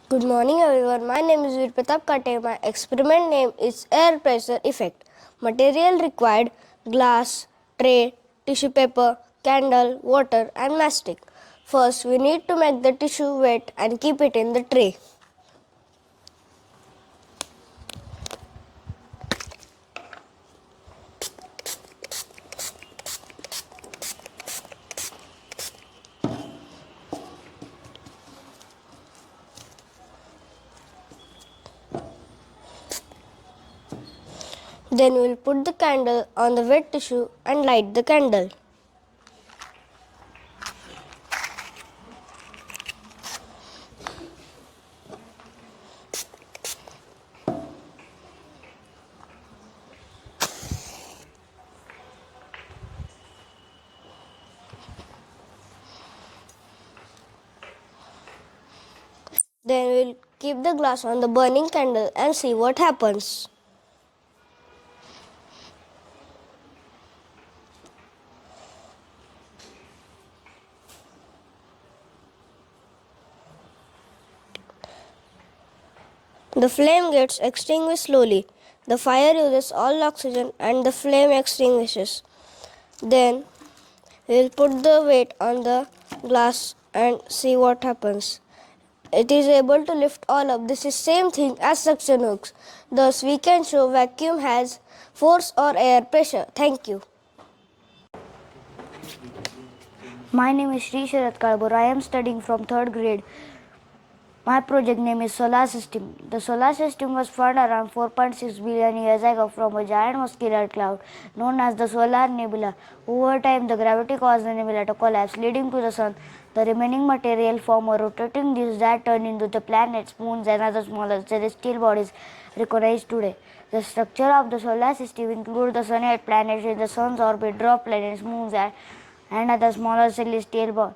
Good morning everyone. My name is Veer Pratap Kate. My experiment name is air pressure effect. Material required: glass, tray, tissue paper, candle, water and mastic. First we need to make the tissue wet and keep it in the tray. Then we will put the candle on the wet tissue and light the candle. Then we will keep the glass on the burning candle and see what happens. The flame gets extinguished slowly. The fire uses all oxygen and the flame extinguishes. Then we will put the weight on the glass and see what happens. It is able to lift all up. This is same thing as suction hooks. Thus we can show vacuum has force or air pressure. Thank you. My name is Sri Sharat Kalbur. I am studying from 3rd grade. My project name is Solar System. The solar system was formed around 4.6 billion years ago from a giant muscular cloud known as the solar nebula. Over time, the gravity caused the nebula to collapse, leading to the sun. The remaining material formed a rotating disk that turned into the planets, moons, and other smaller celestial bodies recognized today. The structure of the solar system includes the sun and planets in the sun's orbit, dwarf planets, moons, and other smaller celestial bodies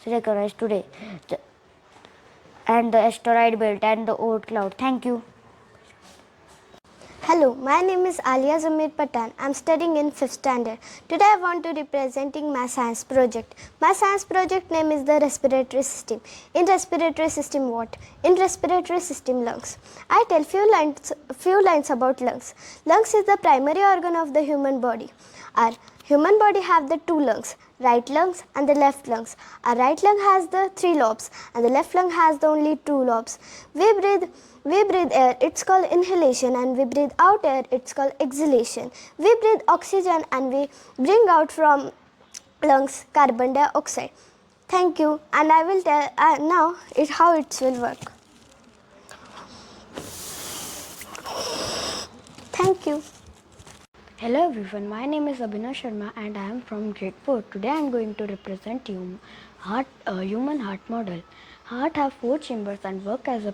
recognized today. And the asteroid belt and the Oort cloud. Thank you. Hello, my name is Alia Zamir Patan. I am studying in 5th standard. Today I want to representing my science project. My science project name is the respiratory system. In respiratory system what? In respiratory system lungs. I tell few lines about lungs. Lungs is the primary organ of the human body. Our human body have the two lungs, right lungs and the left lungs. Our right lung has the 3 lobes and the left lung has the only 2 lobes. We breathe air, it's called inhalation, and we breathe out air, it's called exhalation. We breathe oxygen and we bring out from lungs carbon dioxide. Thank you, and I will tell now how it will work. Thank you. Hello everyone, my name is Abhinav Sharma and I am from grade 4. Today I am going to represent you human heart model. Heart have 4 chambers and work as a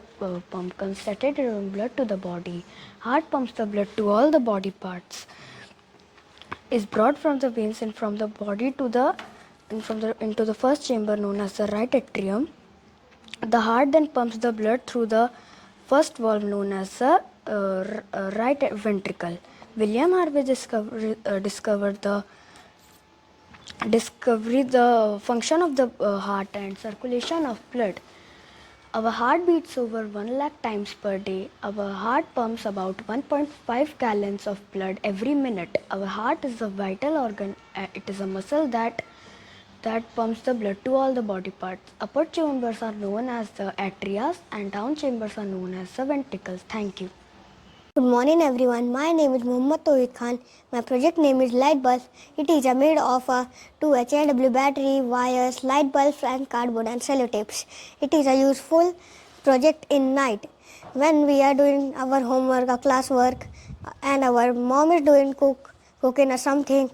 pump concentrated on blood to the body. Heart pumps the blood to all the body parts. Is brought from the veins and from the body to into the first chamber known as the right atrium. The heart then pumps the blood through the first valve known as the right ventricle. William Harvey discovered the function of the heart and circulation of blood. Our heart beats over 1 lakh times per day. Our heart pumps about 1.5 gallons of blood every minute. Our heart is a vital organ. It is a muscle that pumps the blood to all the body parts. Upper chambers are known as the atria and down chambers are known as the ventricles. Thank you. Good morning everyone. My name is Muhammad Tawhid Khan. My project name is light bulb. It is made of 2 HAW battery, wires, light bulbs and cardboard and sellotapes. It is a useful project in night when we are doing our homework or classwork and our mom is doing cooking or something.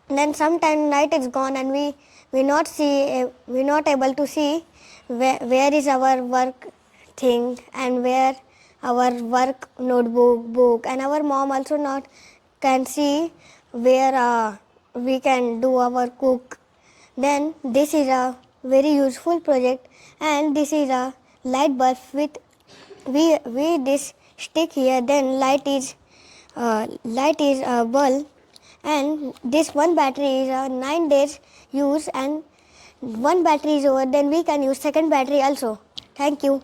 Then sometime night is gone and we not able to see where is our work thing and where our work notebook book, and our mom also not can see where we can do our cook. Then this is a very useful project, and this is a light bulb with we this stick here, then light is a bulb, and this one battery is a 9 days use, and one battery is over, then we can use second battery also. Thank you.